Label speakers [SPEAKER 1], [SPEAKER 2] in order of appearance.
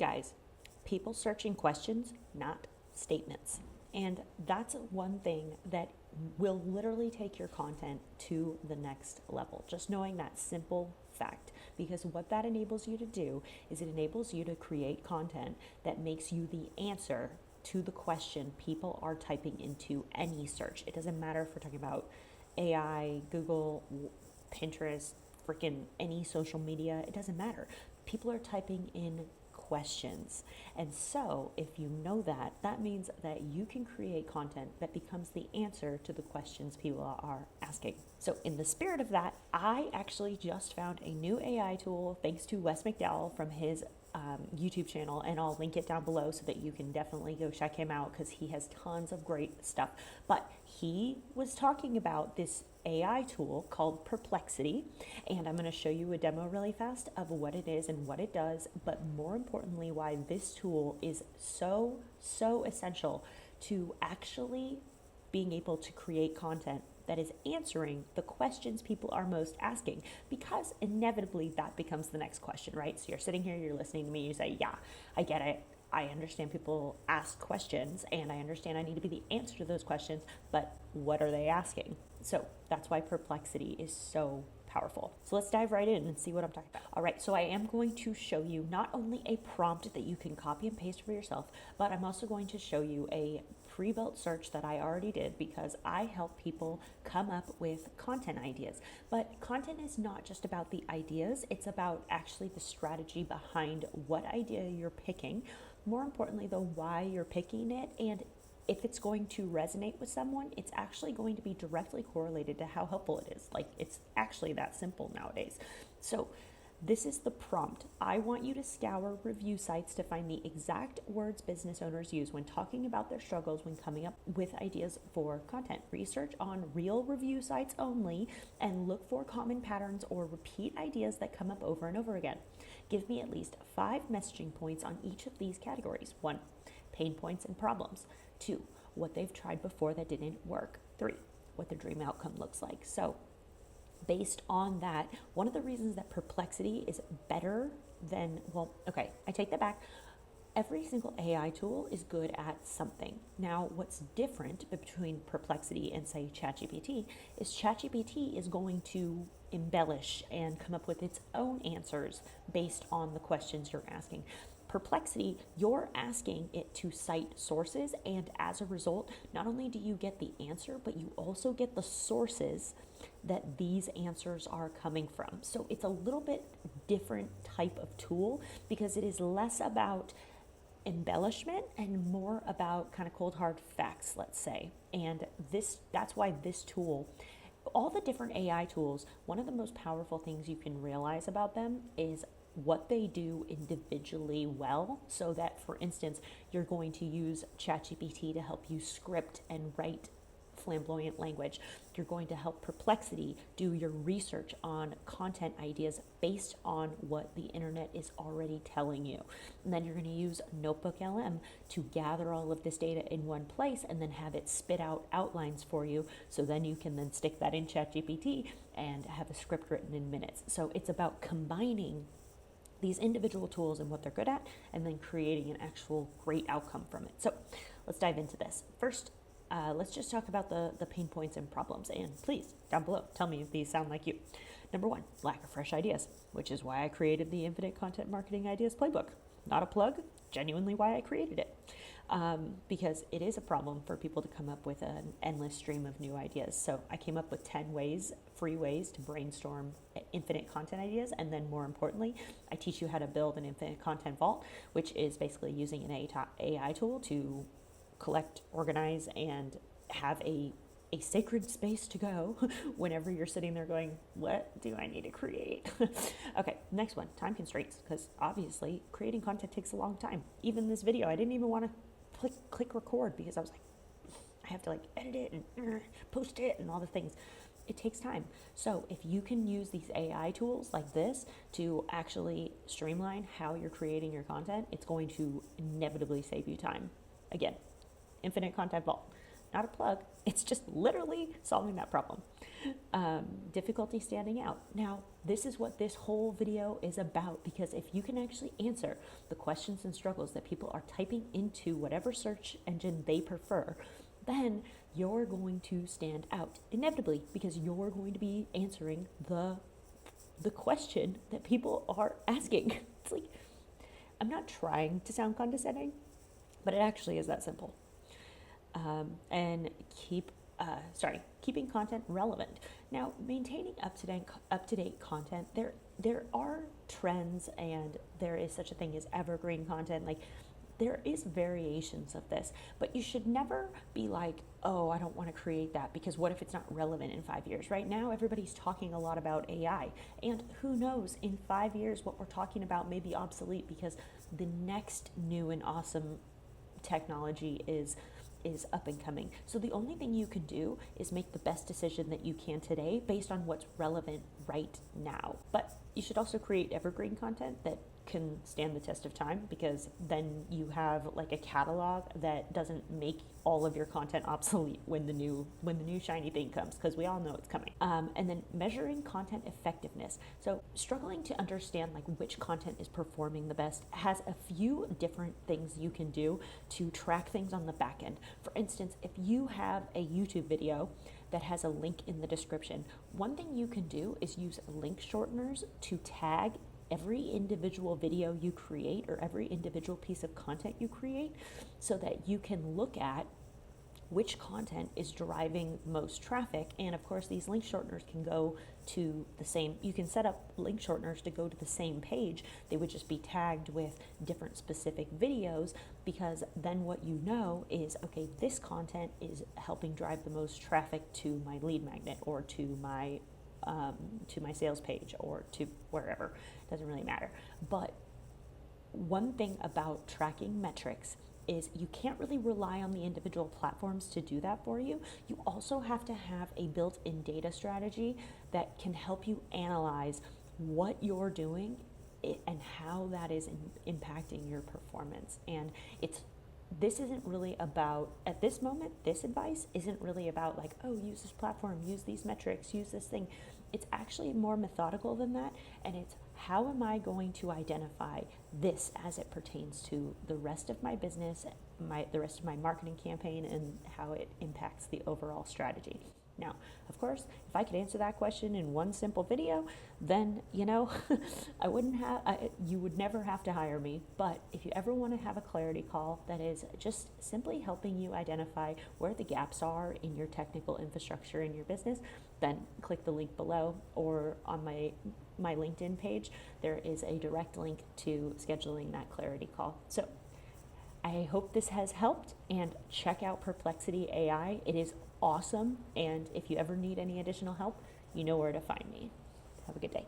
[SPEAKER 1] Guys, people searching questions, not statements. And that's one thing that will literally take your content to the next level. Just knowing that simple fact. Because what that enables you to do is it enables you to create content that makes you the answer to the question people are typing into any search. It doesn't matter if we're talking about AI, Google, Pinterest, freaking any social media, it doesn't matter. People are typing in questions. And so if you know that, that means that you can create content that becomes the answer to the questions people are asking. So in the spirit of that, I actually just found a new AI tool thanks to Wes McDowell from his YouTube channel, and I'll link it down below so that you can definitely go check him out because he has tons of great stuff. But he was talking about this AI tool called Perplexity, and I'm going to show you a demo really fast of what it is and what it does, but more importantly why this tool is so essential to actually being able to create content that is answering the questions people are most asking, because inevitably that becomes the next question, right? So you're sitting here, you're listening to me, you say, yeah, I get it. I understand people ask questions and I understand I need to be the answer to those questions, but what are they asking? So that's why Perplexity is so powerful. So let's dive right in and see what I'm talking about. All right, so I am going to show you not only a prompt that you can copy and paste for yourself, but I'm also going to show you a pre-built search that I already did because I help people come up with content ideas. But content is not just about the ideas, it's about actually the strategy behind what idea you're picking. More importantly though, why you're picking it, and if it's going to resonate with someone, it's actually going to be directly correlated to how helpful it is. Like, it's actually that simple nowadays. So this is the prompt. I want you to scour review sites to find the exact words business owners use when talking about their struggles when coming up with ideas for content. Research on real review sites only and look for common patterns or repeat ideas that come up over and over again. Give me at least 5 messaging points on each of these categories. 1, pain points and problems. 2, what they've tried before that didn't work. 3, what their dream outcome looks like. So based on that, one of the reasons that Perplexity is better than, well, okay, I take that back. Every single AI tool is good at something. Now, what's different between Perplexity and, say, ChatGPT is ChatGPT is going to embellish and come up with its own answers based on the questions you're asking. Perplexity, you're asking it to cite sources, and as a result, not only do you get the answer, but you also get the sources that these answers are coming from. So it's a little bit different type of tool because it is less about embellishment and more about kind of cold hard facts, let's say. And that's why this tool, all the different AI tools, one of the most powerful things you can realize about them is what they do individually well, so that, for instance, you're going to use ChatGPT to help you script and write flamboyant language. You're going to help Perplexity do your research on content ideas based on what the internet is already telling you. And then you're going to use Notebook LM to gather all of this data in one place and then have it spit out outlines for you. So then you can then stick that in ChatGPT and have a script written in minutes. So it's about combining these individual tools and what they're good at, and then creating an actual great outcome from it. So let's dive into this. First, let's just talk about the pain points and problems. And please, down below, tell me if these sound like you. Number 1, lack of fresh ideas, which is why I created the Infinite Content Marketing Ideas Playbook. Not a plug, genuinely why I created it. Because it is a problem for people to come up with an endless stream of new ideas. So I came up with 10 free ways to brainstorm infinite content ideas. And then more importantly, I teach you how to build an infinite content vault, which is basically using an AI tool to collect, organize, and have a sacred space to go whenever you're sitting there going, what do I need to create? Okay, next one, time constraints, because obviously creating content takes a long time. Even this video, I didn't even want to click record because I was like, I have to like edit it and post it and all the things. It takes time. So if you can use these AI tools like this to actually streamline how you're creating your content, it's going to inevitably save you time. Again, Infinite Content Vault. Not a plug, it's just literally solving that problem. difficulty standing out. Now, this is what this whole video is about, because if you can actually answer the questions and struggles that people are typing into whatever search engine they prefer, then you're going to stand out inevitably, because you're going to be answering the question that people are asking. It's like, I'm not trying to sound condescending, but it actually is that simple. And keeping content relevant. Now, maintaining up-to-date content, there are trends, and there is such a thing as evergreen content. Like, there is variations of this, but you should never be like, oh, I don't want to create that because what if it's not relevant in 5 years? Right now, everybody's talking a lot about AI, and who knows, in 5 years, what we're talking about may be obsolete because the next new and awesome technology is up and coming. So the only thing you can do is make the best decision that you can today based on what's relevant right now. But you should also create evergreen content that can stand the test of time, because then you have like a catalog that doesn't make all of your content obsolete when the new shiny thing comes, because we all know it's coming. And then measuring content effectiveness. So struggling to understand like which content is performing the best has a few different things you can do to track things on the back end. For instance, if you have a YouTube video that has a link in the description, one thing you can do is use link shorteners to tag every individual video you create or every individual piece of content you create, so that you can look at which content is driving most traffic. And of course, these link shorteners can go to the same, you can set up link shorteners to go to the same page. They would just be tagged with different specific videos, because then what you know is, okay, this content is helping drive the most traffic to my lead magnet, or to my sales page, or to wherever. Doesn't really matter. But one thing about tracking metrics is you can't really rely on the individual platforms to do that for you. You also have to have a built-in data strategy that can help you analyze what you're doing and how that is impacting your performance. And this isn't really about, at this moment, this advice isn't really about like, oh, use this platform, use these metrics, use this thing. It's actually more methodical than that, and it's how am I going to identify this as it pertains to the rest of my business, the rest of my marketing campaign, and how it impacts the overall strategy. Now, of course, if I could answer that question in one simple video, then, I wouldn't have, you would never have to hire me. But if you ever want to have a clarity call that is just simply helping you identify where the gaps are in your technical infrastructure in your business, then click the link below, or on my LinkedIn page, there is a direct link to scheduling that clarity call. So I hope this has helped, and check out Perplexity AI. It is awesome, and if you ever need any additional help, you know where to find me. Have a good day.